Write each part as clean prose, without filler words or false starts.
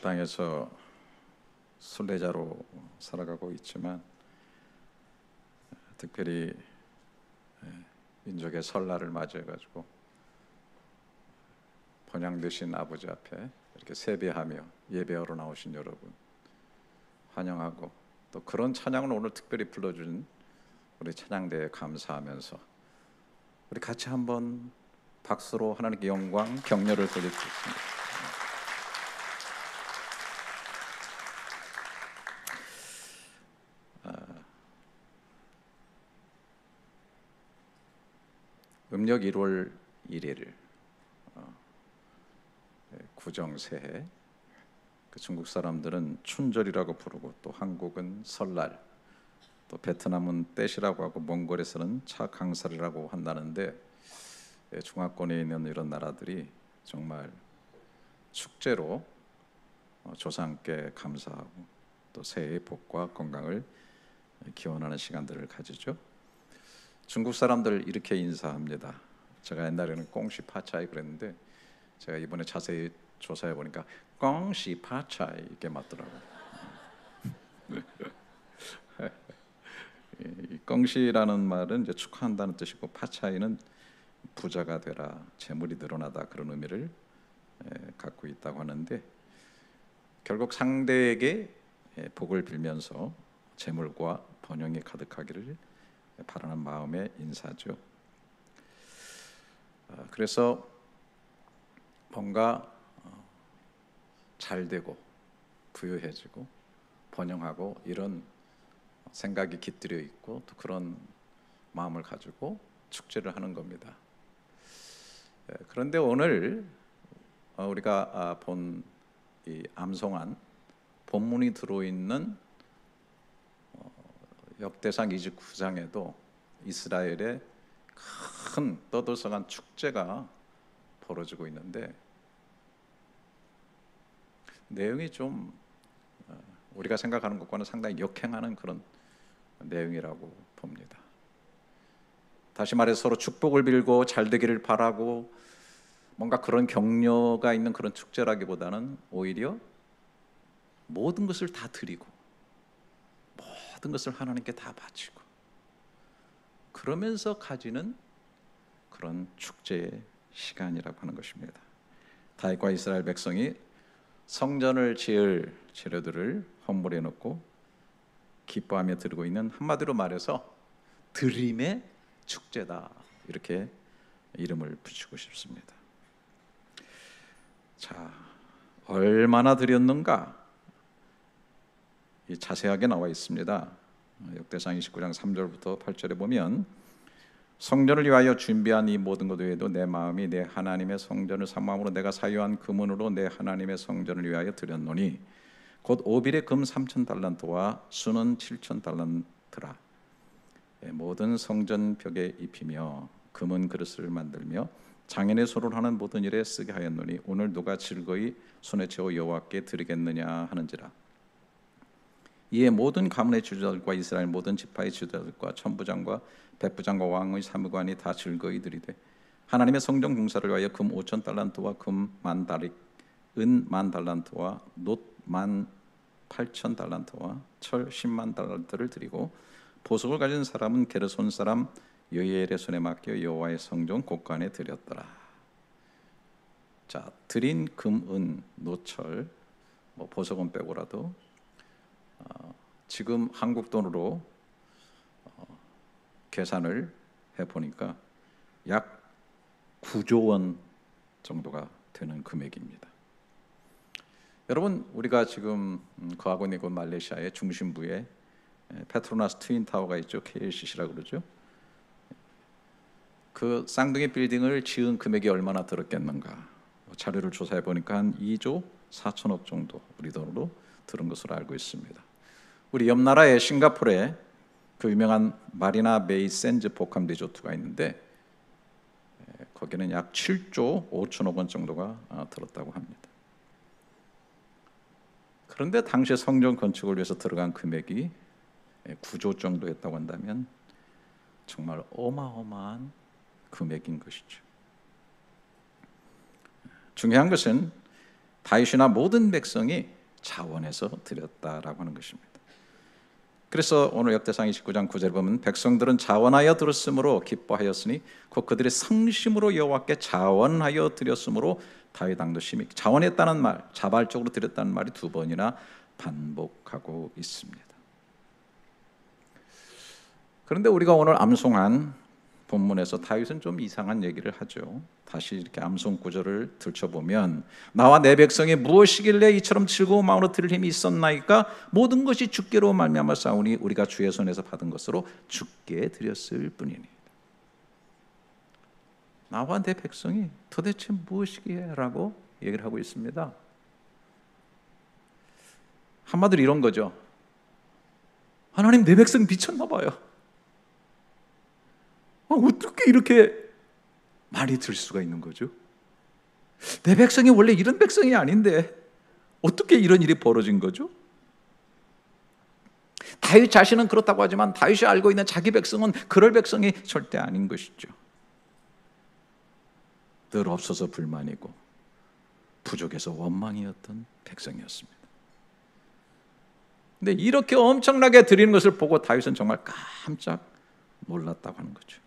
땅에서 순례자로 살아가고 있지만 특별히 민족의 설날을 맞이해가지고 번향되신 아버지 앞에 이렇게 세배하며 예배하러 나오신 여러분 환영하고, 또 그런 찬양을 오늘 특별히 불러준 우리 찬양대에 감사하면서 우리 같이 한번 박수로 하나님께 영광 격려를 돌리겠습니다. 음력 1월 1일 구정새해, 중국 사람들은 춘절이라고 부르고, 또 한국은 설날, 또 베트남은 떼시라고 하고, 몽골에서는 차강살이라고 한다는데, 중화권에 있는 이런 나라들이 정말 축제로 조상께 감사하고 또 새해의 복과 건강을 기원하는 시간들을 가지죠. 중국 사람들 이렇게 인사합니다. 제가 옛날에는 꽁시 파차이 그랬는데 제가 이번에 자세히 조사해 보니까 꽁시 파차이 이게 맞더라고요. 이 꽁시라는 말은 이제 축하한다는 뜻이고, 파차이는 부자가 되라, 재물이 늘어나다, 그런 의미를 갖고 있다고 하는데, 결국 상대에게 복을 빌면서 재물과 번영이 가득하기를 바라는 마음의 인사죠. 그래서 뭔가 잘 되고 부유해지고 번영하고 이런 생각이 깃들여 있고, 또 그런 마음을 가지고 축제를 하는 겁니다. 그런데 오늘 우리가 본 이 암송한 본문이 들어있는 역대상 29장에도 이스라엘의 큰 떠들썩한 축제가 벌어지고 있는데, 내용이 좀 우리가 생각하는 것과는 상당히 역행하는 그런 내용이라고 봅니다. 다시 말해서 서로 축복을 빌고 잘 되기를 바라고, 뭔가 그런 격려가 있는 그런 축제라기보다는 오히려 모든 것을 다 드리고 모든 것을 하나님께 다 바치고 그러면서 가지는 그런 축제의 시간이라고 하는 것입니다. 다윗과 이스라엘 백성이 성전을 지을 재료들을 헌물에 넣고 기뻐하며 드리고 있는, 한마디로 말해서 드림의 축제다, 이렇게 이름을 붙이고 싶습니다. 자, 얼마나 드렸는가? 자세하게 나와 있습니다. 역대상 29장 3절부터 8절에 보면, 성전을 위하여 준비한 이 모든 것 외에도 내 마음이 내 하나님의 성전을 사모함으로 내가 사유한 금은으로 내 하나님의 성전을 위하여 드렸노니 곧 오빌의 금 3,000달란트와 수는 7,000달란트라. 모든 성전 벽에 입히며 금은 그릇을 만들며 장인의 손으로 하는 모든 일에 쓰게 하였노니 오늘 누가 즐거이 손에 채워 여호와께 드리겠느냐 하는지라. 이에 모든 가문의 지도자들과 이스라엘 모든 지파의 지도자들과 천부장과 백부장과 왕의 사무관이 다 즐거이 드리되, 하나님의 성전 공사를 위하여 금 5,000달란트와 금 10,000다릭, 은 10,000달란트와 놋 18,000달란트와 철 100,000달란트를 드리고, 보석을 가진 사람은 게르손 사람 여이엘의 손에 맡겨 여호와의 성전 곳간에 드렸더라. 자, 드린 금, 은, 놋, 철, 보석은 빼고라도 지금 한국 돈으로 계산을 해보니까 약 9조 원 정도가 되는 금액입니다. 여러분, 우리가 지금 거하고 있는 곳 말레이시아의 중심부에 페트로나스 트윈타워가 있죠. KLCC라고 그러죠. 그 쌍둥이 빌딩을 지은 금액이 얼마나 들었겠는가? 자료를 조사해 보니까 한 2조 4천억 정도 우리 돈으로 들은 것으로 알고 있습니다. 우리 옆 나라의 싱가포르에 그 유명한 마리나 베이 샌즈 복합 리조트가 있는데, 거기는 약 7조 5천억 원 정도가 들었다고 합니다. 그런데 당시에 성전 건축을 위해서 들어간 금액이 9조 정도 했다고 한다면 정말 어마어마한 금액인 것이죠. 중요한 것은 다윗이나 모든 백성이 자원해서 드렸다라고 하는 것입니다. 그래서 오늘 역대상 29장 9절에 보면 백성들은 자원하여 들었으므로 기뻐하였으니 곧 그들의 성심으로 여호와께 자원하여 드렸으므로 다윗 왕도 심히 자원했다는 말, 자발적으로 드렸다는 말이 두 번이나 반복하고 있습니다. 그런데 우리가 오늘 암송한 본문에서 다윗은 좀 이상한 얘기를 하죠. 다시 이렇게 암송 구절을 들춰보면 나와 내 백성이 무엇이길래 이처럼 즐거운 마음으로 들을 힘이 있었나이까 모든 것이 주께로 말미암아 싸우니 우리가 주의 손에서 받은 것으로 주께 드렸을 뿐이니. 나와 내 백성이 도대체 무엇이기에 라고 얘기를 하고 있습니다. 한마디로 이런 거죠. 하나님, 내 백성 미쳤나 봐요. 어떻게 이렇게 많이 들 수가 있는 거죠? 내 백성이 원래 이런 백성이 아닌데 어떻게 이런 일이 벌어진 거죠? 다윗 자신은 그렇다고 하지만 다윗이 알고 있는 자기 백성은 그럴 백성이 절대 아닌 것이죠. 늘 없어서 불만이고 부족해서 원망이었던 백성이었습니다. 근데 이렇게 엄청나게 드리는 것을 보고 다윗은 정말 깜짝 놀랐다고 하는 거죠.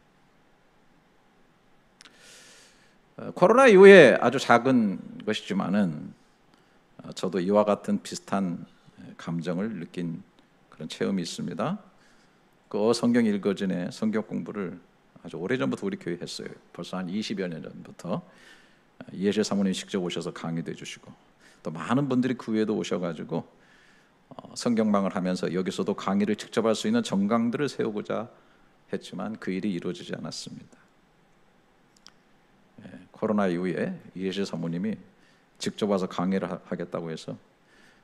코로나 이후에 아주 작은 것이지만은 저도 이와 같은 비슷한 감정을 느낀 그런 체험이 있습니다. 그 성경 읽어전에 성경 공부를 아주 오래전부터 우리 교회에 했어요. 벌써 한 20여 년 전부터 이해실 사모님 직접 오셔서 강의도 해주시고 또 많은 분들이 그 외에도 오셔가지고 성경방을 하면서 여기서도 강의를 직접 할 수 있는 정강들을 세우고자 했지만 그 일이 이루어지지 않았습니다. 코로나 이후에 이해실 사모님이 직접 와서 강의를 하겠다고 해서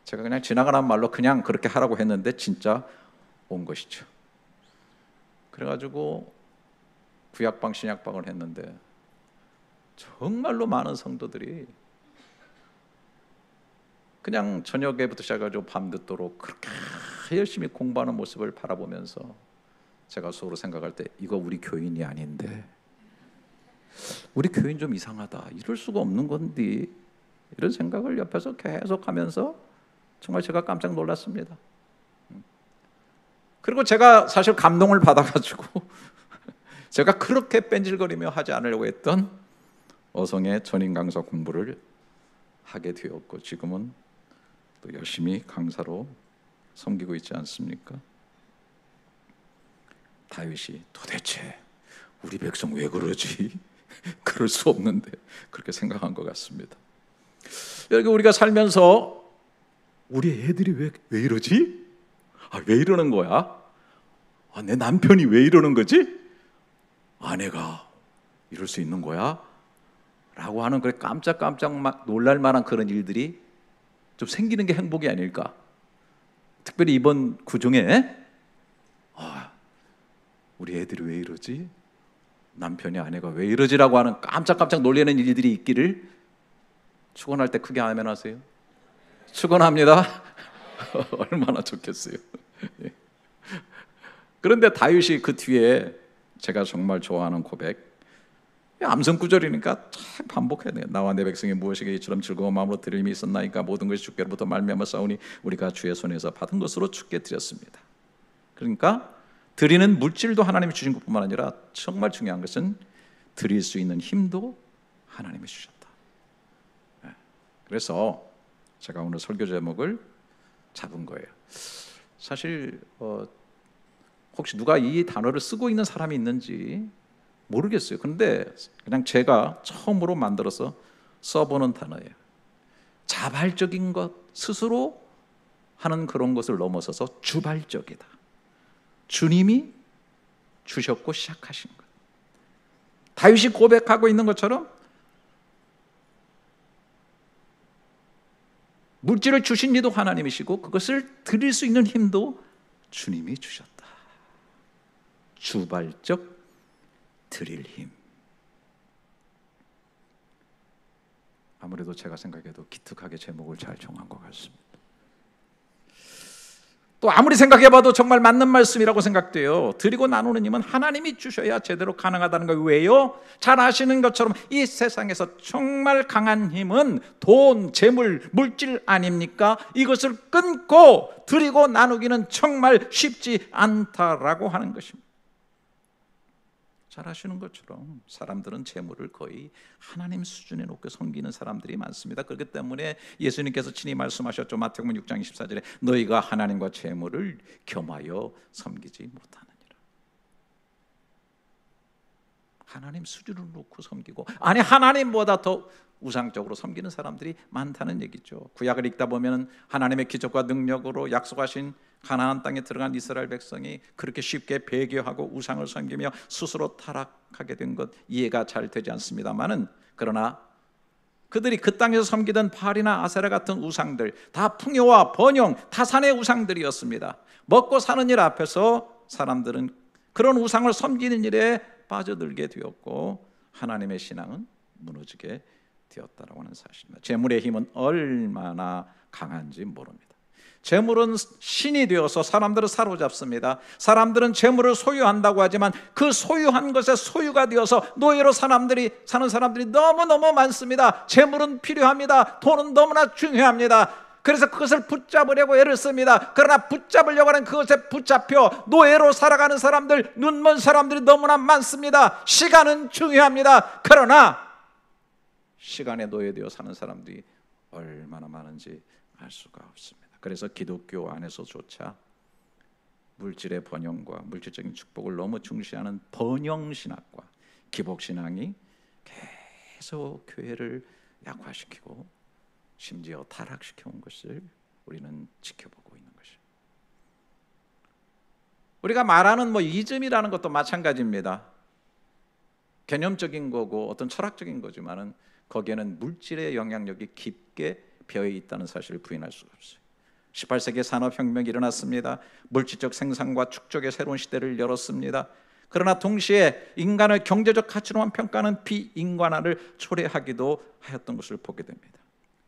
제가 그냥 지나가는 말로 그냥 그렇게 하라고 했는데 진짜 온 것이죠. 그래가지고 구약방 신약방을 했는데 정말로 많은 성도들이 그냥 저녁에부터 시작해가지고 밤늦도록 그렇게 열심히 공부하는 모습을 바라보면서 제가 속으로 생각할 때 이거 우리 교인이 아닌데 우리 교인 좀 이상하다, 이럴 수가 없는 건데 이런 생각을 옆에서 계속 하면서 정말 제가 깜짝 놀랐습니다. 그리고 제가 사실 감동을 받아가지고 제가 그렇게 뺀질거리며 하지 않으려고 했던 어성의 전인 강사 공부를 하게 되었고 지금은 또 열심히 강사로 섬기고 있지 않습니까? 다윗이 도대체 우리 백성 왜 그러지? 그럴 수 없는데 그렇게 생각한 것 같습니다. 여기 우리가 살면서 우리 애들이 왜 이러지? 왜 이러는 거야? 내 남편이 왜 이러는 거지? 아내가 이럴 수 있는 거야? 라고 하는 그래 깜짝깜짝 막 놀랄 만한 그런 일들이 좀 생기는 게 행복이 아닐까? 특별히 이번 구중에 우리 애들이 왜 이러지? 남편이 아내가 왜 이러지라고 하는 깜짝깜짝 놀라는 일들이 있기를 축원할 때 크게 아멘 하세요. 축원합니다. 얼마나 좋겠어요. 그런데 다윗이 그 뒤에 제가 정말 좋아하는 고백, 암송 구절이니까 참 반복해야 돼요. 나와 내 백성이 무엇이기에 이처럼 즐거운 마음으로 드릴 힘이 있었나이까 모든 것이 주께로부터 말미암아 싸우니 우리가 주의 손에서 받은 것으로 주께 드렸습니다. 그러니까 드리는 물질도 하나님이 주신 것뿐만 아니라 정말 중요한 것은 드릴 수 있는 힘도 하나님이 주셨다. 그래서 제가 오늘 설교 제목을 잡은 거예요. 사실 혹시 누가 이 단어를 쓰고 있는 사람이 있는지 모르겠어요. 그런데 그냥 제가 처음으로 만들어서 써보는 단어예요. 자발적인 것, 스스로 하는 그런 것을 넘어서서 주발적이다. 주님이 주셨고 시작하신 것. 다윗이 고백하고 있는 것처럼 물질을 주신 이도 하나님이시고 그것을 드릴 수 있는 힘도 주님이 주셨다. 주발적 드릴 힘. 아무래도 제가 생각해도 기특하게 제목을 잘 정한 것 같습니다. 또 아무리 생각해봐도 정말 맞는 말씀이라고 생각돼요. 드리고 나누는 힘은 하나님이 주셔야 제대로 가능하다는 거예요. 왜요? 잘 아시는 것처럼 이 세상에서 정말 강한 힘은 돈, 재물, 물질 아닙니까? 이것을 끊고 드리고 나누기는 정말 쉽지 않다라고 하는 것입니다. 잘 아시는 것처럼 사람들은 재물을 거의 하나님 수준에 놓고 섬기는 사람들이 많습니다. 그렇기 때문에 예수님께서 친히 말씀하셨죠. 마태복음 6장 24절에 너희가 하나님과 재물을 겸하여 섬기지 못하느니라. 하나님 수준을 놓고 섬기고, 아니 하나님보다 더 우상적으로 섬기는 사람들이 많다는 얘기죠. 구약을 읽다 보면 하나님의 기적과 능력으로 약속하신 가나안 땅에 들어간 이스라엘 백성이 그렇게 쉽게 배교하고 우상을 섬기며 스스로 타락하게 된 것 이해가 잘 되지 않습니다만은, 그러나 그들이 그 땅에서 섬기던 바알이나 아세라 같은 우상들 다 풍요와 번영, 타산의 우상들이었습니다. 먹고 사는 일 앞에서 사람들은 그런 우상을 섬기는 일에 빠져들게 되었고 하나님의 신앙은 무너지게 되었다라고 하는 사실입니다. 재물의 힘은 얼마나 강한지 모릅니다. 재물은 신이 되어서 사람들을 사로잡습니다. 사람들은 재물을 소유한다고 하지만 그 소유한 것에 소유가 되어서 노예로 사는 사람들이 너무너무 많습니다. 재물은 필요합니다. 돈은 너무나 중요합니다. 그래서 그것을 붙잡으려고 애를 씁니다. 그러나 붙잡으려고 하는 그것에 붙잡혀 노예로 살아가는 사람들, 눈먼 사람들이 너무나 많습니다. 시간은 중요합니다. 그러나 시간에 노예되어 사는 사람들이 얼마나 많은지 알 수가 없습니다. 그래서 기독교 안에서조차 물질의 번영과 물질적인 축복을 너무 중시하는 번영신학과 기복신앙이 계속 교회를 약화시키고 심지어 타락시켜 온 것을 우리는 지켜보고 있는 것이죠. 우리가 말하는 이즘이라는 것도 마찬가지입니다. 개념적인 거고 어떤 철학적인 거지만은 거기에는 물질의 영향력이 깊게 배어 있다는 사실을 부인할 수가 없어요. 18세기에 산업혁명이 일어났습니다. 물질적 생산과 축적의 새로운 시대를 열었습니다. 그러나 동시에 인간의 경제적 가치로만 평가하는 비인간화를 초래하기도 하였던 것을 보게 됩니다.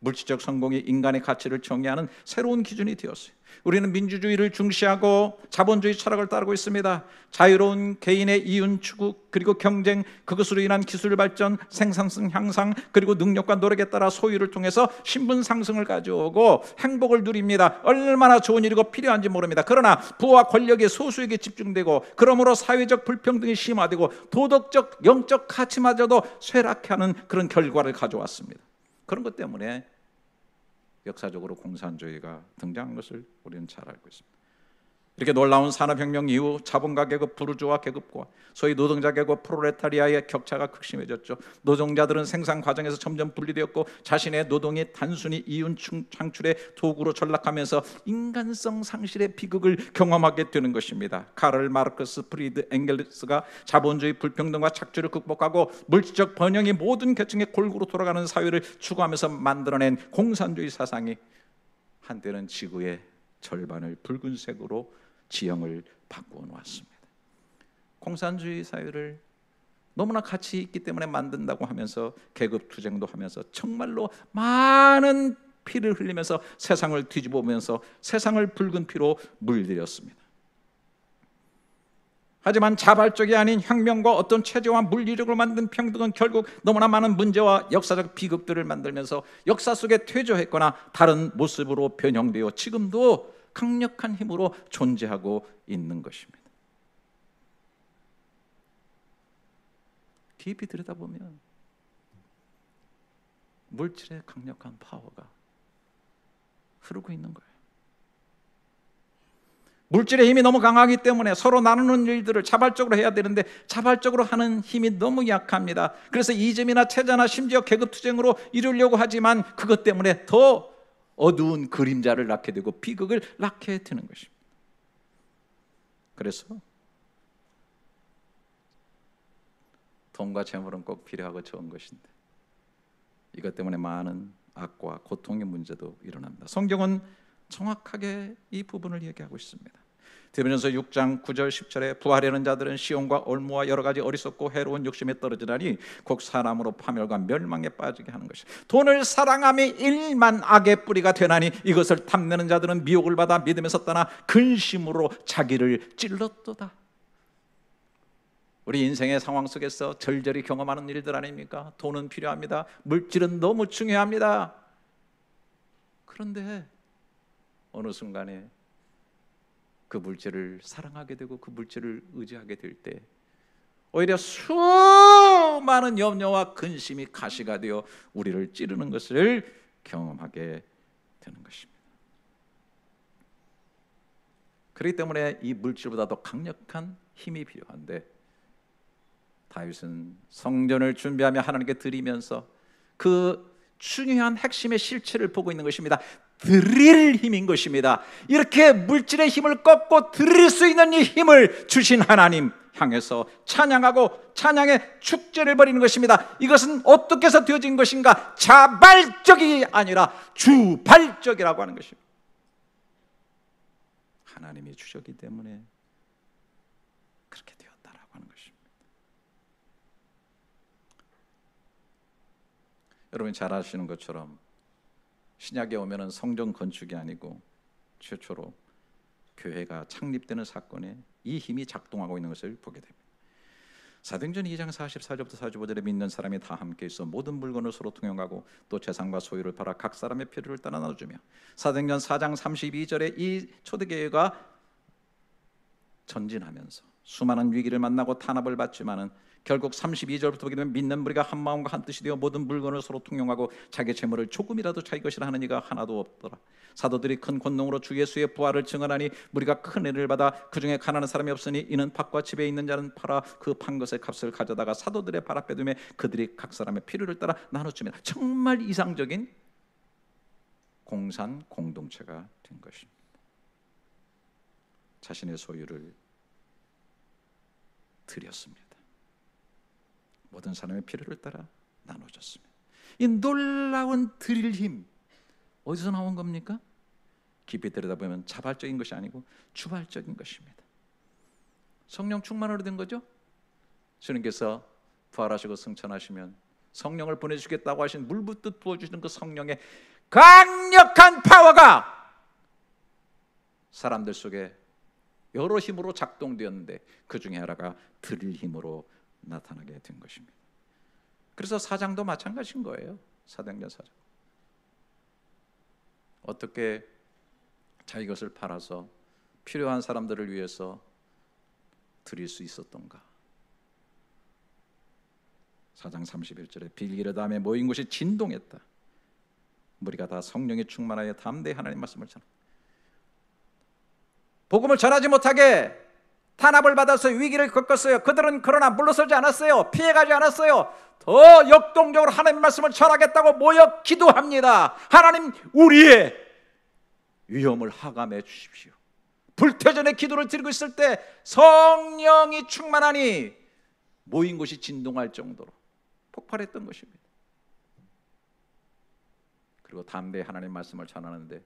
물질적 성공이 인간의 가치를 정의하는 새로운 기준이 되었어요. 우리는 민주주의를 중시하고 자본주의 철학을 따르고 있습니다. 자유로운 개인의 이윤 추구, 그리고 경쟁, 그것으로 인한 기술 발전, 생산성 향상, 그리고 능력과 노력에 따라 소유를 통해서 신분 상승을 가져오고 행복을 누립니다. 얼마나 좋은 일이고 필요한지 모릅니다. 그러나 부와 권력이 소수에게 집중되고 그러므로 사회적 불평등이 심화되고 도덕적, 영적 가치마저도 쇠락하는 그런 결과를 가져왔습니다. 그런 것 때문에 역사적으로 공산주의가 등장한 것을 우리는 잘 알고 있습니다. 이렇게 놀라운 산업혁명 이후 자본가 계급, 부르주아 계급과 소위 노동자 계급, 프롤레타리아의 격차가 극심해졌죠. 노동자들은 생산 과정에서 점점 분리되었고 자신의 노동이 단순히 이윤 창출의 도구로 전락하면서 인간성 상실의 비극을 경험하게 되는 것입니다. 카를 마르크스, 프리드 엥겔스가 자본주의 불평등과 착취를 극복하고 물질적 번영이 모든 계층의 골고루 돌아가는 사회를 추구하면서 만들어낸 공산주의 사상이 한때는 지구의 절반을 붉은색으로 지형을 바꾸어 놓았습니다. 공산주의 사회를 너무나 가치 있기 때문에 만든다고 하면서 계급 투쟁도 하면서 정말로 많은 피를 흘리면서 세상을 뒤집어보면서 세상을 붉은 피로 물들였습니다. 하지만 자발적이 아닌 혁명과 어떤 체제와 물리력으로 만든 평등은 결국 너무나 많은 문제와 역사적 비극들을 만들면서 역사 속에 퇴조했거나 다른 모습으로 변형되어 지금도 강력한 힘으로 존재하고 있는 것입니다. 깊이 들여다보면 물질의 강력한 파워가 흐르고 있는 거예요. 물질의 힘이 너무 강하기 때문에 서로 나누는 일들을 자발적으로 해야 되는데 자발적으로 하는 힘이 너무 약합니다. 그래서 이점이나 체자나 심지어 계급투쟁으로 이루려고 하지만 그것 때문에 더 어두운 그림자를 낳게 되고 비극을 낳게 되는 것입니다. 그래서 돈과 재물은 꼭 필요하고 좋은 것인데 이것 때문에 많은 악과 고통의 문제도 일어납니다. 성경은 정확하게 이 부분을 얘기하고 있습니다. 디모데전서 6장 9절 10절에 부하려는 자들은 시온과 올무와 여러 가지 어리석고 해로운 욕심에 떨어지나니 곧 사람으로 파멸과 멸망에 빠지게 하는 것이다. 돈을 사랑함이 일만 악의 뿌리가 되나니 이것을 탐내는 자들은 미혹을 받아 믿음에서 떠나 근심으로 자기를 찔렀도다. 우리 인생의 상황 속에서 절절히 경험하는 일들 아닙니까? 돈은 필요합니다. 물질은 너무 중요합니다. 그런데 어느 순간에 그 물질을 사랑하게 되고 그 물질을 의지하게 될 때 오히려 수많은 염려와 근심이 가시가 되어 우리를 찌르는 것을 경험하게 되는 것입니다. 그렇기 때문에 이 물질보다 더 강력한 힘이 필요한데 다윗은 성전을 준비하며 하나님께 드리면서 그 중요한 핵심의 실체를 보고 있는 것입니다. 드릴 힘인 것입니다. 이렇게 물질의 힘을 꺾고 드릴 수 있는 이 힘을 주신 하나님 향해서 찬양하고 찬양의 축제를 벌이는 것입니다. 이것은 어떻게 해서 되어진 것인가? 자발적이 아니라 주발적이라고 하는 것입니다. 하나님이 주셨기 때문에 그렇게 되었다라고 하는 것입니다. 여러분 잘 아시는 것처럼 신약에 오면은 성전 건축이 아니고 최초로 교회가 창립되는 사건에 이 힘이 작동하고 있는 것을 보게 됩니다. 사도행전 2장 44절부터 45절에 믿는 사람이 다 함께 있어 모든 물건을 서로 통용하고 또 재산과 소유를 팔아 각 사람의 필요를 따라 나눠주며 사도행전 4장 32절에 이 초대교회가 전진하면서 수많은 위기를 만나고 탄압을 받지만은 결국 32절부터 보게 되면 믿는 무리가 한 마음과 한 뜻이 되어 모든 물건을 서로 통용하고 자기 재물을 조금이라도 자기 것이라 하는 이가 하나도 없더라. 사도들이 큰 권능으로 주 예수의 부활을 증언하니 무리가 큰 은혜를 받아 그 중에 가난한 사람이 없으니 이는 밭과 집에 있는 자는 팔아 그 판 것의 값을 가져다가 사도들의 발 앞에 두매 그들이 각 사람의 필요를 따라 나눠주며 정말 이상적인 공산 공동체가 된 것입니다. 자신의 소유를 드렸습니다. 모든 사람의 필요를 따라 나눠줬습니다. 이 놀라운 드릴 힘 어디서 나온 겁니까? 깊이 들여다보면 자발적인 것이 아니고 주발적인 것입니다. 성령 충만으로 된 거죠. 주님께서 부활하시고 승천하시면 성령을 보내주겠다고 하신 물 붓듯 부어주시는 그 성령의 강력한 파워가 사람들 속에 여러 힘으로 작동되었는데 그 중에 하나가 드릴 힘으로 나타나게 된 것입니다. 그래서 사장도 마찬가지인 거예요. 사도행전 4장 어떻게 자기 것을 팔아서 필요한 사람들을 위해서 드릴 수 있었던가. 4장 31절에 빌기르 다음에 모인 곳이 진동했다. 무리가 다 성령에 충만하여 담대히 하나님 말씀을 전하. 복음을 전하지 못하게 탄압을 받아서 위기를 겪었어요. 그들은 그러나 물러서지 않았어요. 피해가지 않았어요. 더 역동적으로 하나님 말씀을 전하겠다고 모여 기도합니다. 하나님 우리의 위험을 하감해 주십시오. 불태전의 기도를 드리고 있을 때 성령이 충만하니 모인 곳이 진동할 정도로 폭발했던 것입니다. 그리고 담대히 하나님 말씀을 전하는데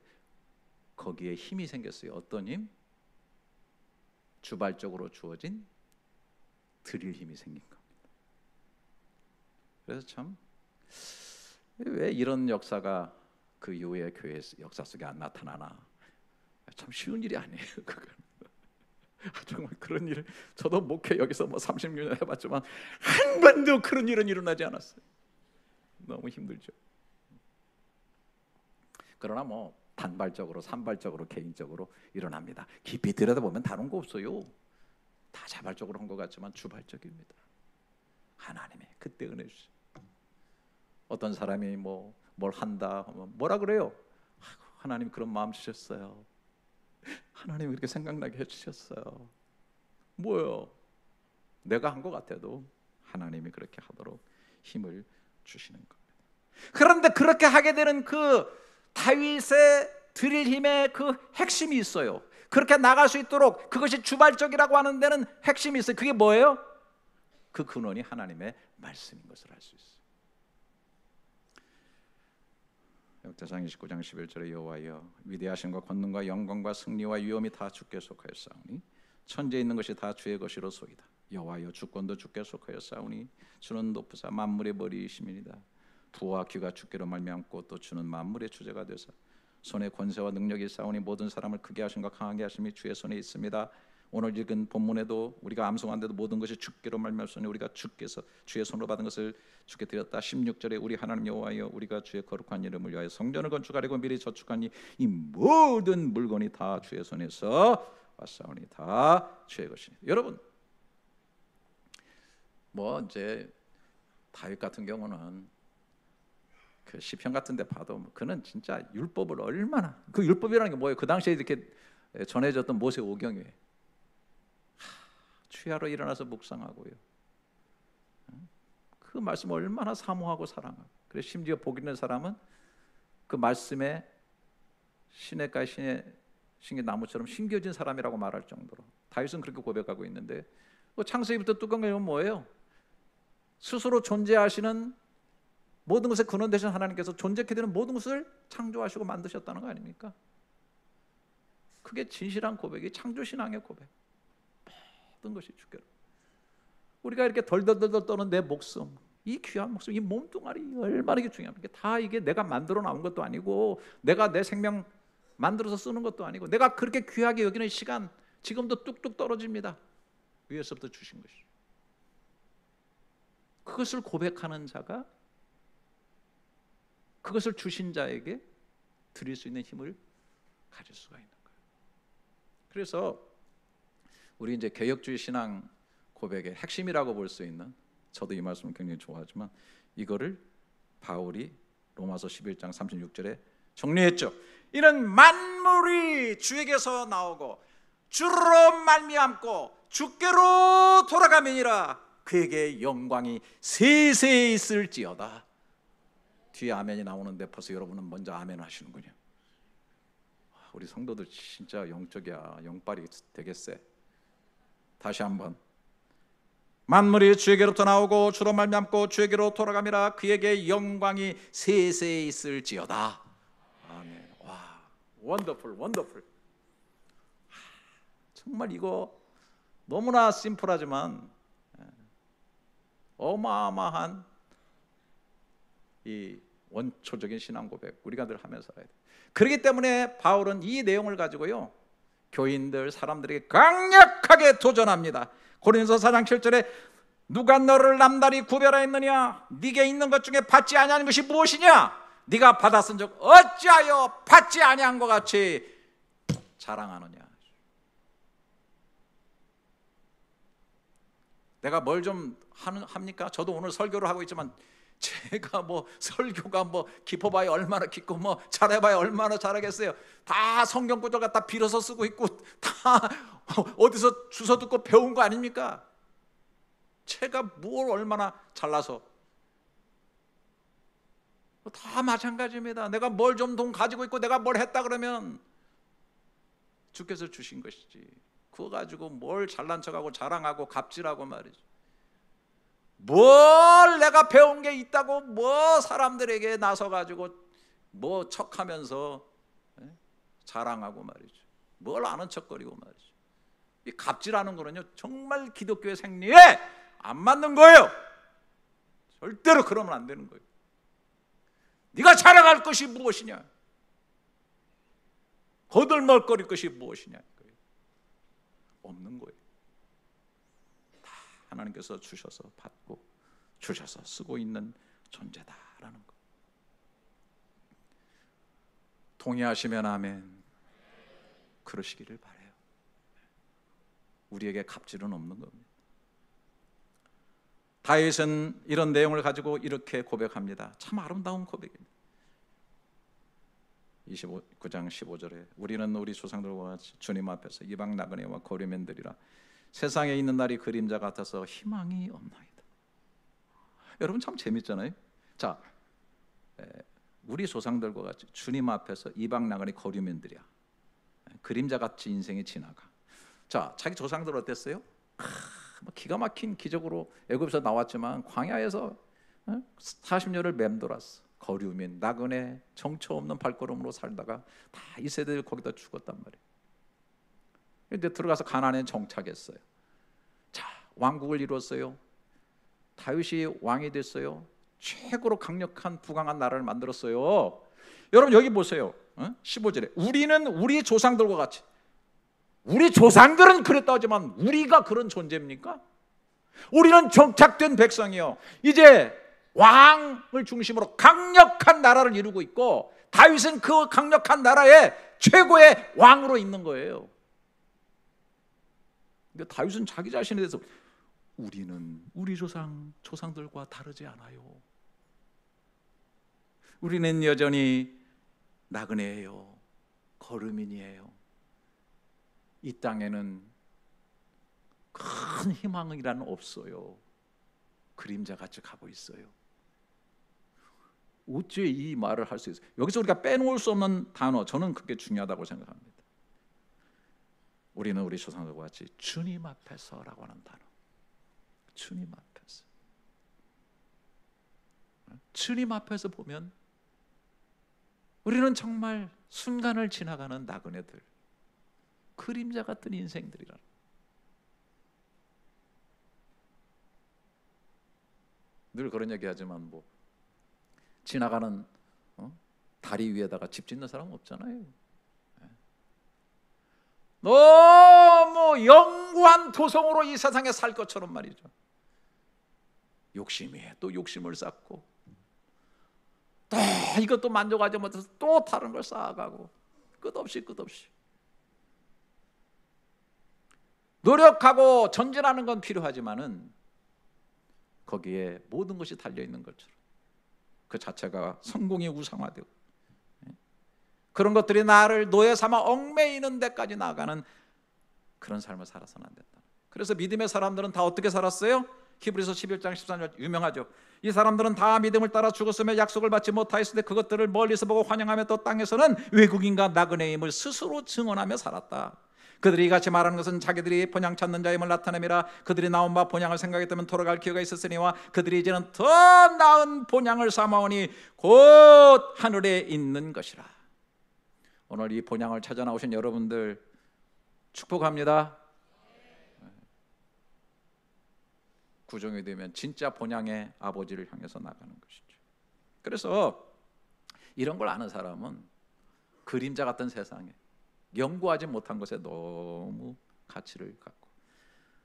거기에 힘이 생겼어요. 어떤 힘? 주발적으로 주어진 드릴 힘이 생긴 겁니다. 그래서 참 왜 이런 역사가 그 이후의 교회 역사 속에 안 나타나나. 참 쉬운 일이 아니에요. 그건. 정말 그런 일을 저도 목회 여기서 뭐 36년 해봤지만 한 번도 그런 일은 일어나지 않았어요. 너무 힘들죠. 그러나 뭐 단발적으로 산발적으로 개인적으로 일어납니다. 깊이 들여다보면 다른 거 없어요. 다 자발적으로 한 것 같지만 주발적입니다. 하나님의 그때 은혜 주시. 어떤 사람이 뭐 뭘 한다 하면 뭐라 그래요? 하나님 그런 마음 주셨어요. 하나님 그렇게 생각나게 해주셨어요. 뭐요? 내가 한 것 같아도 하나님이 그렇게 하도록 힘을 주시는 겁니다. 그런데 그렇게 하게 되는 그 다윗의 드릴 힘의 그 핵심이 있어요. 그렇게 나갈 수 있도록 그것이 주발적이라고 하는 데는 핵심이 있어요. 그게 뭐예요? 그 근원이 하나님의 말씀인 것을 알 수 있어요. 역대상 29장 11절에 여호와여 위대하심과 권능과 영광과 승리와 위엄이 다 주께 속하였사오니 천지에 있는 것이 다 주의 것이로소이다. 여호와여 주권도 주께 속하였사오니 주는 높으사 만물의 머리이심이니이다. 부와 귀가 주께로 말미암고 또 주는 만물의 주제가 되사 손에 권세와 능력이 있사오니 모든 사람을 크게 하심과 강하게 하심이 주의 손에 있습니다. 오늘 읽은 본문에도 우리가 암송한데도 모든 것이 주께로 말미암으니 우리가 주께서 주의 손으로 받은 것을 주께 드렸다. 16절에 우리 하나님 여호와여 우리가 주의 거룩한 이름을 위하여 성전을 건축하려고 미리 저축하니 이 모든 물건이 다 주의 손에서 왔사오니 다 주의 것이니. 여러분 뭐 이제 다윗 같은 경우는 그 시편 같은 데 봐도 그는 진짜 율법을 얼마나, 그 율법이라는 게 뭐예요? 그 당시에 이렇게 전해졌던 모세 오경이에요. 취하로 일어나서 묵상하고요, 그 말씀을 얼마나 사모하고 사랑하고, 그래서 심지어 복 있는 사람은 그 말씀에 시냇가의 신의 나무처럼 심겨진 사람이라고 말할 정도로 다윗은 그렇게 고백하고 있는데, 창세기부터 뚜껑 열면 뭐예요? 스스로 존재하시는 모든 것의 근원 되신 하나님께서 존재케 되는 모든 것을 창조하시고 만드셨다는 거 아닙니까? 그게 진실한 고백이 창조신앙의 고백. 모든 것이 주께로. 우리가 이렇게 덜덜덜 떠는 내 목숨, 이 귀한 목숨, 이 몸뚱아리 얼마나 이게 중요합니까? 다 이게 내가 만들어 나온 것도 아니고, 내가 내 생명 만들어서 쓰는 것도 아니고, 내가 그렇게 귀하게 여기는 시간 지금도 뚝뚝 떨어집니다. 위에서부터 주신 것이죠. 그것을 고백하는 자가 그것을 주신 자에게 드릴 수 있는 힘을 가질 수가 있는 거예요. 그래서 우리 이제 개혁주의 신앙 고백의 핵심이라고 볼 수 있는, 저도 이 말씀을 굉장히 좋아하지만 이거를 바울이 로마서 11장 36절에 정리했죠. 이는 만물이 주에게서 나오고 주로 말미암고 주께로 돌아감이니라. 그에게 영광이 세세히 있을지어다. 뒤에 아멘이 나오는데 벌써 여러분은 먼저 아멘 하시는군요. 우리 성도들 진짜 영적이야. 영빨이 되게 세. 다시 한번. 만물이 주에게로부터 나오고 주로 말미암고 주에게로 돌아감이라. 그에게 영광이 세세히 있을지어다. 아멘. 와, 원더풀, 원더풀. 정말 이거 너무나 심플하지만 어마어마한 이 원초적인 신앙 고백 우리가 늘 하면서 살아야 돼. 그렇기 때문에 바울은 이 내용을 가지고요, 교인들, 사람들에게 강력하게 도전합니다. 고린도서 4장 7절에 누가 너를 남달리 구별하였느냐? 네게 있는 것 중에 받지 아니하는 것이 무엇이냐? 네가 받았은 적 어찌하여 받지 아니한 것 같이 자랑하느냐? 내가 뭘 좀 합니까? 저도 오늘 설교를 하고 있지만 제가 뭐 설교가 뭐 깊어봐야 얼마나 깊고 뭐 잘해봐야 얼마나 잘하겠어요. 다 성경 구절 갖다 빌어서 쓰고 있고 다 어디서 주워 듣고 배운 거 아닙니까? 제가 뭘 얼마나 잘나서. 다 마찬가지입니다. 내가 뭘 좀 돈 가지고 있고 내가 뭘 했다 그러면 주께서 주신 것이지, 그거 가지고 뭘 잘난 척하고 자랑하고 갑질하고 말이죠. 뭘 내가 배운 게 있다고 뭐 사람들에게 나서가지고 뭐 척하면서 자랑하고 말이죠. 뭘 아는 척거리고 말이죠. 이 갑질하는 거는요 정말 기독교의 생리에 안 맞는 거예요. 절대로 그러면 안 되는 거예요. 네가 자랑할 것이 무엇이냐, 거들먹거릴 것이 무엇이냐, 없는 거예요. 다 하나님께서 주셔서 받고 주셔서 쓰고 있는 존재다라는 거. 동의하시면 아멘. 그러시기를 바라요. 우리에게 갑질은 없는 겁니다. 다윗은 이런 내용을 가지고 이렇게 고백합니다. 참 아름다운 고백입니다. 29장 15절에 우리는 우리 조상들과 같이 주님 앞에서 이방 나그네와 거류민들이라 세상에 있는 날이 그림자 같아서 희망이 없나이다. 여러분 참 재밌잖아요. 자, 우리 조상들과 같이 주님 앞에서 이방 나그네 거류민들이야. 그림자같이 인생이 지나가. 자, 자기 조상들 어땠어요? 기가 막힌 기적으로 애굽에서 나왔지만 광야에서 40년을 맴돌았어. 거류민, 나그네, 정처 없는 발걸음으로 살다가 다 이 세대들 거기다 죽었단 말이에요. 근데 들어가서 가나안에 정착했어요. 자, 왕국을 이뤘어요. 다윗이 왕이 됐어요. 최고로 강력한 부강한 나라를 만들었어요. 여러분 여기 보세요. 15절에 우리는 우리 조상들과 같이, 우리 조상들은 그랬다 하지만 우리가 그런 존재입니까? 우리는 정착된 백성이요, 이제 왕을 중심으로 강력한 나라를 이루고 있고, 다윗은 그 강력한 나라의 최고의 왕으로 있는 거예요. 근데 다윗은 자기 자신에 대해서 우리는 우리 조상들과 다르지 않아요. 우리는 여전히 나그네예요. 거류민이에요. 이 땅에는 큰 희망이란 없어요. 그림자같이 가고 있어요. 어째 이 말을 할 수 있어요? 여기서 우리가 빼놓을 수 없는 단어, 저는 그게 중요하다고 생각합니다. 우리는 우리 조상들과 같이 주님 앞에서라고 하는 단어. 주님 앞에서. 주님 앞에서 보면 우리는 정말 순간을 지나가는 나그네들, 그림자 같은 인생들이라는. 늘 그런 얘기하지만 뭐 지나가는 다리 위에다가 집 짓는 사람은 없잖아요. 너무 영구한 도성으로 이 세상에 살 것처럼 말이죠. 욕심이 또 욕심을 쌓고, 또 이것도 만족하지 못해서 또 다른 걸 쌓아가고, 끝없이 노력하고 전진하는 건 필요하지만은 거기에 모든 것이 달려있는 것처럼 그 자체가 성공이 우상화되고, 그런 것들이 나를 노예 삼아 얽매이는 데까지 나아가는 그런 삶을 살아서는 안 된다. 그래서 믿음의 사람들은 다 어떻게 살았어요? 히브리서 11장 13절 유명하죠. 이 사람들은 다 믿음을 따라 죽었으며 약속을 받지 못하였을 때 그것들을 멀리서 보고 환영하며 또 땅에서는 외국인과 나그네임을 스스로 증언하며 살았다. 그들이 이같이 말하는 것은 자기들이 본향 찾는 자임을 나타내미라. 그들이 나온 바 본향을 생각했다면 돌아갈 기회가 있었으니와 그들이 이제는 더 나은 본향을 삼아오니 곧 하늘에 있는 것이라. 오늘 이 본향을 찾아 나오신 여러분들 축복합니다. 구종이 되면 진짜 본향의 아버지를 향해서 나가는 것이죠. 그래서 이런 걸 아는 사람은 그림자 같은 세상에, 연구하지 못한 것에 너무 가치를 갖고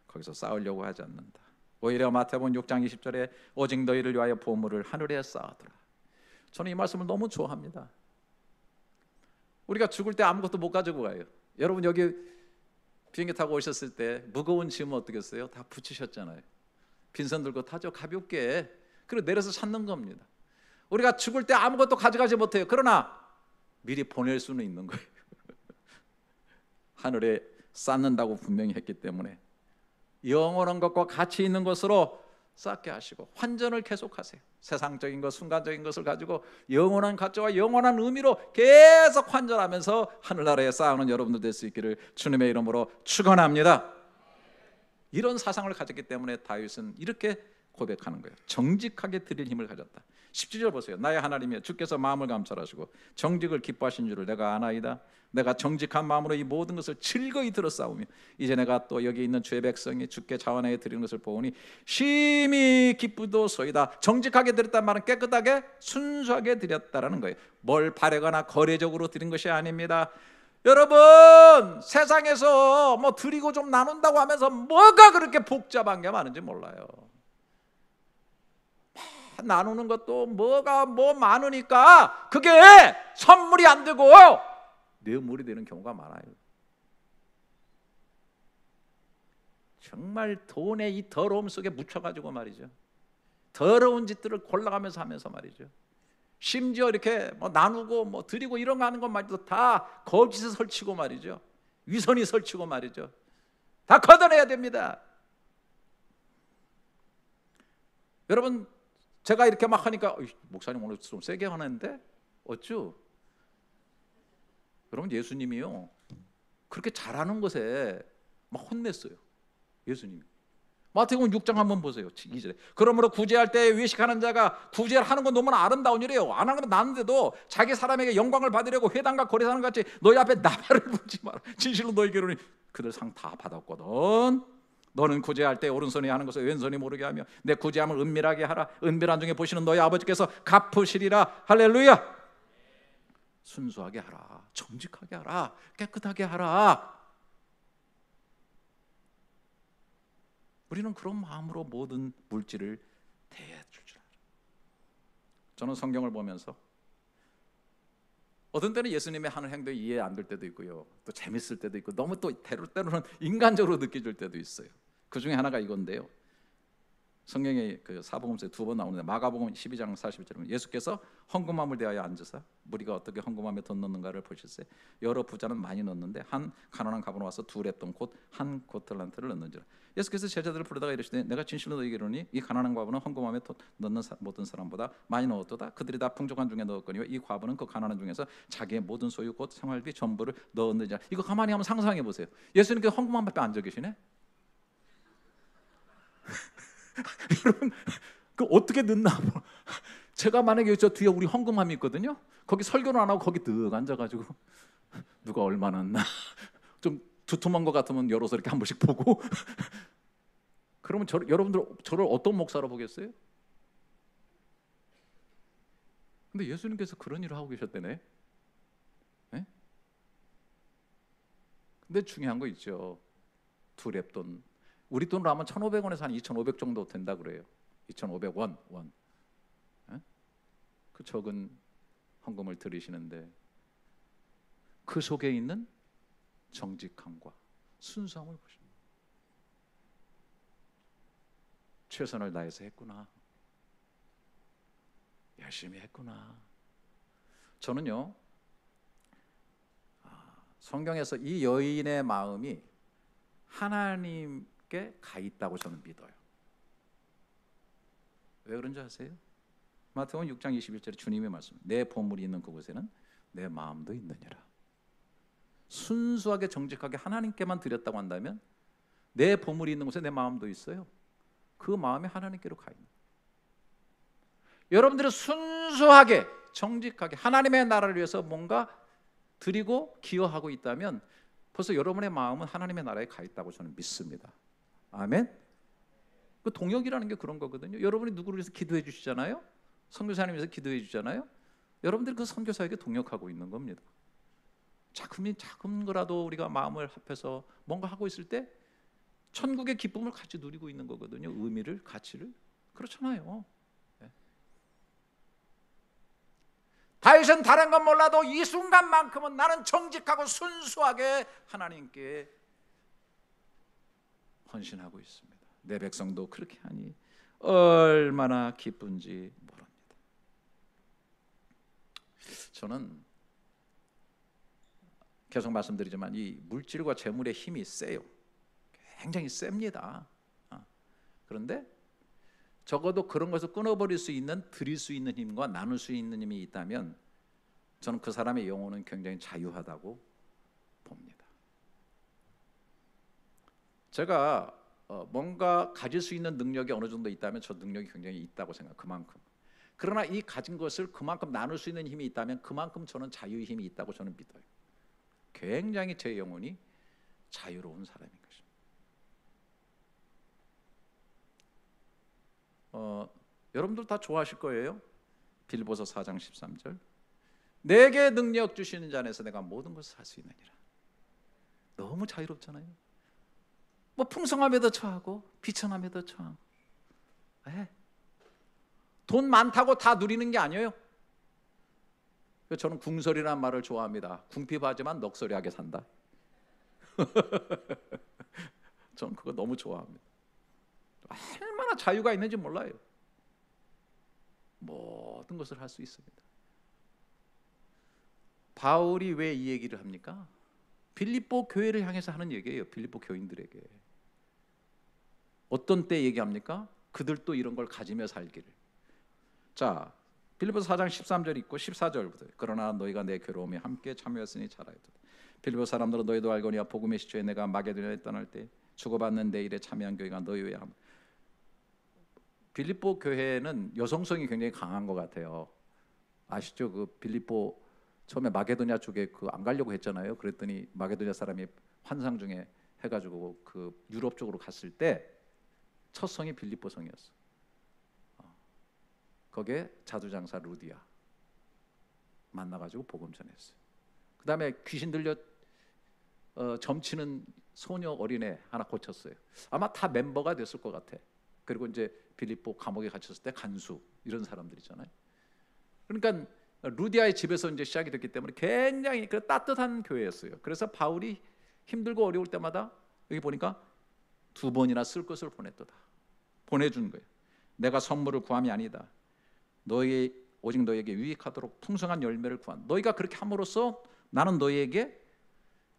거기서 싸우려고 하지 않는다. 오히려 마태복음 6장 20절에 오직 너희를 위하여 보물을 하늘에 쌓아두라. 저는 이 말씀을 너무 좋아합니다. 우리가 죽을 때 아무것도 못 가지고 가요. 여러분 여기 비행기 타고 오셨을 때 무거운 짐은 어떻게 했어요? 다 붙이셨잖아요. 빈손 들고 타죠. 가볍게. 그리고 내려서 찾는 겁니다. 우리가 죽을 때 아무것도 가져가지 못해요. 그러나 미리 보낼 수는 있는 거예요. 하늘에 쌓는다고 분명히 했기 때문에 영원한 것과 가치 있는 것으로 쌓게 하시고 환전을 계속하세요. 세상적인 것, 순간적인 것을 가지고 영원한 가치와 영원한 의미로 계속 환전하면서 하늘나라에 쌓아오는 여러분들 될 수 있기를 주님의 이름으로 축원합니다. 이런 사상을 가졌기 때문에 다윗은 이렇게 고백하는 거예요. 정직하게 드릴 힘을 가졌다. 17절 보세요. 나의 하나님이여, 주께서 마음을 감찰하시고 정직을 기뻐하신 줄을 내가 아나이다. 내가 정직한 마음으로 이 모든 것을 즐거이 들었사오며 이제 내가 또 여기 있는 주의 백성이 주께 자원하여 드리는 것을 보오니 심히 기쁘도소이다. 정직하게 드렸다는 말은 깨끗하게 순수하게 드렸다라는 거예요. 뭘 바래거나 거래적으로 드린 것이 아닙니다. 여러분, 세상에서 뭐 드리고 좀 나눈다고 하면서 뭐가 그렇게 복잡한 게 많은지 몰라요. 나누는 것도 뭐가 많으니까 그게 선물이 안 되고 뇌물이 되는 경우가 많아요. 정말 돈의 이 더러움 속에 묻혀가지고 말이죠, 더러운 짓들을 골라가면서 하면서 말이죠, 심지어 이렇게 뭐 나누고 뭐 드리고 이런 거 하는 것마저도 다 거짓을 설치고 말이죠, 위선이 설치고 말이죠, 다 걷어내야 됩니다. 여러분, 제가 이렇게 막 하니까 목사님 오늘 좀 세게 하는데 어쭈? 여러분, 예수님이요 그렇게 잘하는 것에 막 혼냈어요. 예수님이 마태복음 6장 한번 보세요. 2절에 그러므로 구제할 때 외식하는 자가 구제를 하는 건 너무나 아름다운 일이에요. 안 하는 건 나는데도 자기 사람에게 영광을 받으려고 회당과 거래사는 같이 너희 앞에 나발을 불지 마라. 진실로 너희에게 이르노니 그들 상 다 받았거든. 너는 구제할 때 오른손이 하는 것을 왼손이 모르게 하며 내 구제함을 은밀하게 하라. 은밀한 중에 보시는 너희 아버지께서 갚으시리라. 할렐루야. 순수하게 하라. 정직하게 하라. 깨끗하게 하라. 우리는 그런 마음으로 모든 물질을 대해줄 줄 알아요. 저는 성경을 보면서 어떤 때는 예수님의 하는 행동이 이해 안 될 때도 있고요, 또 재밌을 때도 있고, 너무 또 때로는 인간적으로 느껴질 때도 있어요. 그 중에 하나가 이건데요, 성경에 그 사복음서에 2번 나오는데 마가복음 12장 41절에 예수께서 헌금함을 대하여 앉으사 무리가 어떻게 헌금함에 돈 넣는가를 보실세. 여러 부자는 많이 넣는데 한 가난한 가부는 와서 2렙돈 곧 한 고틀란트를 넣는지라. 예수께서 제자들을 부르다가 이르시되 내가 진실로 너희에게 이르노니 이 가난한 과부는 헌금함에 넣는 모든 사람보다 많이 넣었도다. 그들이 다 풍족한 중에 넣었거니와 이 과부는 그 가난한 중에서 자기의 모든 소유 곧 생활비 전부를 넣었느니라. 이거 가만히 한번 상상해 보세요. 예수님께서 헌금함 앞에 앉아 계시네. 여러분, 그 어떻게 넣나? 제가 만약에 저 뒤에 우리 헌금함이 있거든요. 거기 설교는 안 하고 거기 득 앉아가지고 누가 얼마 넣나 좀 두툼한 것 같으면 열어서 이렇게 한 번씩 보고 그러면 여러분들 저를 어떤 목사로 보겠어요? 근데 예수님께서 그런 일을 하고 계셨대네. 네? 근데 중요한 거 있죠. 2렙돈, 우리 돈으로 하면 1,500원에서 한 2,500 정도 된다 그래요. 2,500원. 네? 그 적은 헌금을 들이시는데 그 속에 있는 정직함과 순수함을 보십니다. 최선을 다해서 했구나. 열심히 했구나. 저는요, 성경에서 이 여인의 마음이 하나님께 가 있다고 저는 믿어요. 왜 그런지 아세요? 마태복음 6장 21절에 주님의 말씀, 내 보물이 있는 그곳에는 내 마음도 있느니라. 순수하게 정직하게 하나님께만 드렸다고 한다면 내 보물이 있는 곳에 내 마음도 있어요. 그 마음이 하나님께로 가 있는. 여러분들이 순수하게 정직하게 하나님의 나라를 위해서 뭔가 드리고 기여하고 있다면 벌써 여러분의 마음은 하나님의 나라에 가 있다고 저는 믿습니다. 아멘. 그 동역이라는 게 그런 거거든요. 여러분이 누구를 위해서 기도해 주시잖아요. 선교사님 위해서 기도해 주잖아요. 여러분들이 그 선교사에게 동역하고 있는 겁니다. 작은 거라도 우리가 마음을 합해서 뭔가 하고 있을 때 천국의 기쁨을 같이 누리고 있는 거거든요. 의미를, 가치를. 그렇잖아요. 네. 다윗은 다른 건 몰라도 이 순간만큼은 나는 정직하고 순수하게 하나님께 헌신하고 있습니다. 내 백성도 그렇게 하니 얼마나 기쁜지 모릅니다. 저는 계속 말씀드리지만 이 물질과 재물의 힘이 세요. 굉장히 셉니다. 그런데 적어도 그런 것을 끊어버릴 수 있는, 드릴 수 있는 힘과 나눌 수 있는 힘이 있다면 저는 그 사람의 영혼은 굉장히 자유하다고 봅니다. 제가 뭔가 가질 수 있는 능력이 어느 정도 있다면 저 능력이 굉장히 있다고 생각해요. 그만큼. 그러나 이 가진 것을 그만큼 나눌 수 있는 힘이 있다면 그만큼 저는 자유의 힘이 있다고 저는 믿어요. 굉장히 제 영혼이 자유로운 사람인 것입니다. 여러분들 다 좋아하실 거예요. 빌보서 4장 13절, 내게 능력 주시는 자 안에서 내가 모든 것을 할 수 있느니라. 너무 자유롭잖아요. 뭐 풍성함에도 처하고 비천함에도 처하고. 돈 많다고 다 누리는 게 아니에요. 저는 궁설이라는 말을 좋아합니다. 궁핍하지만 넋소리하게 산다. 저는 그거 너무 좋아합니다. 얼마나 자유가 있는지 몰라요. 모든 것을 할 수 있습니다. 바울이 왜 이 얘기를 합니까? 빌립보 교회를 향해서 하는 얘기예요. 빌립보 교인들에게. 어떤 때 얘기합니까? 그들도 이런 걸 가지며 살기를. 자, 빌립보서 4장 13절 있고 14절부터, 그러나 너희가 내 괴로움에 함께 참여했으니 잘하였다. 빌립보 사람들은 너희도 알거니와 복음의 시초에 내가 마게도냐에 떠날 때 주고받는 내 일에 참여한 교회가 너희 외에 빌립보 교회는 여성성이 굉장히 강한 것 같아요. 아시죠? 그 빌립보 처음에 마게도냐 쪽에 그 안 가려고 했잖아요. 그랬더니 마게도냐 사람이 환상 중에 해가지고 그 유럽 쪽으로 갔을 때 첫 성이 빌립보 성이었어. 거기에 자두장사 루디아 만나가지고 복음 전했어요. 그 다음에 귀신 들려 점치는 소녀 어린애 하나 고쳤어요. 아마 다 멤버가 됐을 것 같아. 그리고 이제 빌립보 감옥에 갇혔을 때 간수 이런 사람들이잖아요. 그러니까 루디아의 집에서 이제 시작이 됐기 때문에 굉장히 그 따뜻한 교회였어요. 그래서 바울이 힘들고 어려울 때마다 여기 보니까 2번이나 쓸 것을 보내준 거예요. 내가 선물을 구함이 아니다. 오직 너에게 유익하도록 풍성한 열매를 구한. 너희가 그렇게 함으로써 나는 너희에게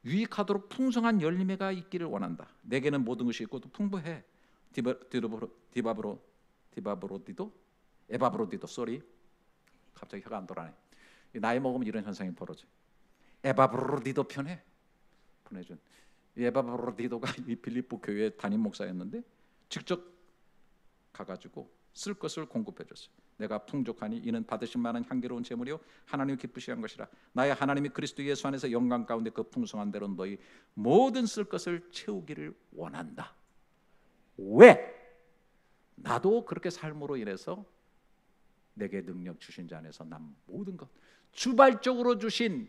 유익하도록 풍성한 열매가 있기를 원한다. 내게는 모든 것이 있고 또 풍부해. 에바브로디도 쏘리. 갑자기 혀가 안 돌아네. 나이 먹으면 이런 현상이 벌어져. 에바브로디도 편해. 보내준. 에바브로디도가 이 빌립보 교회 담임 목사였는데 직접 가가지고 쓸 것을 공급해 줬어요. 내가 풍족하니 이는 받으실 만한 향기로운 제물이요 하나님이 기쁘시한 것이라. 나의 하나님이 그리스도 예수 안에서 영광 가운데 그 풍성한 대로 너희 모든 쓸 것을 채우기를 원한다. 왜? 나도 그렇게 삶으로 인해서 내게 능력 주신 자 안에서 난 모든 것 주발적으로 주신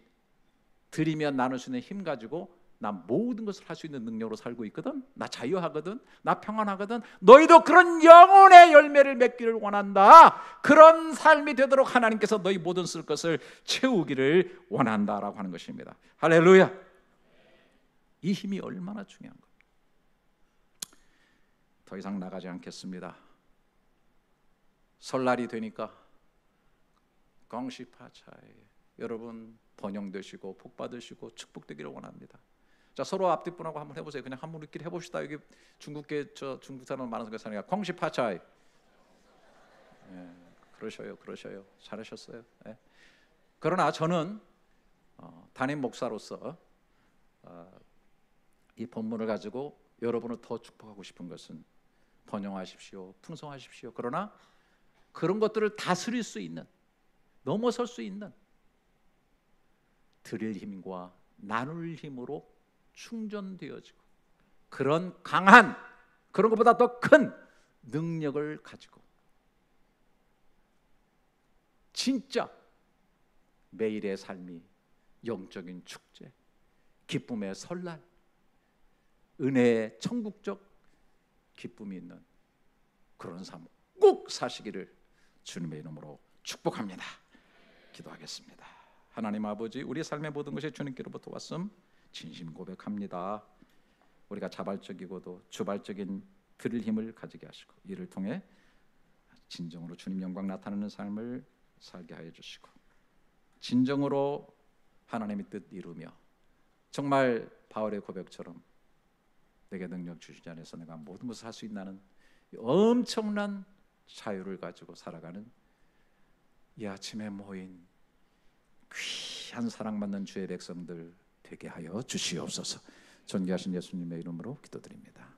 드리면 나눌 수 있는 힘 가지고 난 모든 것을 할 수 있는 능력으로 살고 있거든. 나 자유하거든. 나 평안하거든. 너희도 그런 영혼의 열매를 맺기를 원한다. 그런 삶이 되도록 하나님께서 너희 모든 쓸 것을 채우기를 원한다라고 하는 것입니다. 할렐루야. 이 힘이 얼마나 중요한 겁니다. 더 이상 나가지 않겠습니다. 설날이 되니까 공시파차에 여러분 번영되시고 복받으시고 축복되기를 원합니다. 자, 서로 앞뒷분하고 한번 해보세요. 그냥 한번 우리끼리 해봅시다. 여기 중국계 중국 사람 많은 거 사니까 공시파차이. 그러셔요. 잘하셨어요. 예. 그러나 저는 담임 목사로서 이 본문을 가지고 여러분을 더 축복하고 싶은 것은 번영하십시오, 풍성하십시오. 그러나 그런 것들을 다스릴 수 있는, 넘어설 수 있는 드릴 힘과 나눌 힘으로 충전되어지고 그런 강한, 그런 것보다 더 큰 능력을 가지고 진짜 매일의 삶이 영적인 축제, 기쁨의 설날, 은혜의 천국적 기쁨이 있는 그런 삶 꼭 사시기를 주님의 이름으로 축복합니다. 기도하겠습니다. 하나님 아버지, 우리 삶의 모든 것이 주님께로부터 왔음 진심 고백합니다. 우리가 자발적이고도 주발적인 드릴 힘을 가지게 하시고 이를 통해 진정으로 주님 영광 나타나는 삶을 살게 하여 주시고 진정으로 하나님의 뜻 이루며 정말 바울의 고백처럼 내게 능력 주시지 않아서 내가 모든 것을 할 수 있다는 엄청난 자유를 가지고 살아가는 이 아침에 모인 귀한 사랑받는 주의 백성들 되게 하여 주시옵소서. 존귀하신 예수님의 이름으로 기도드립니다.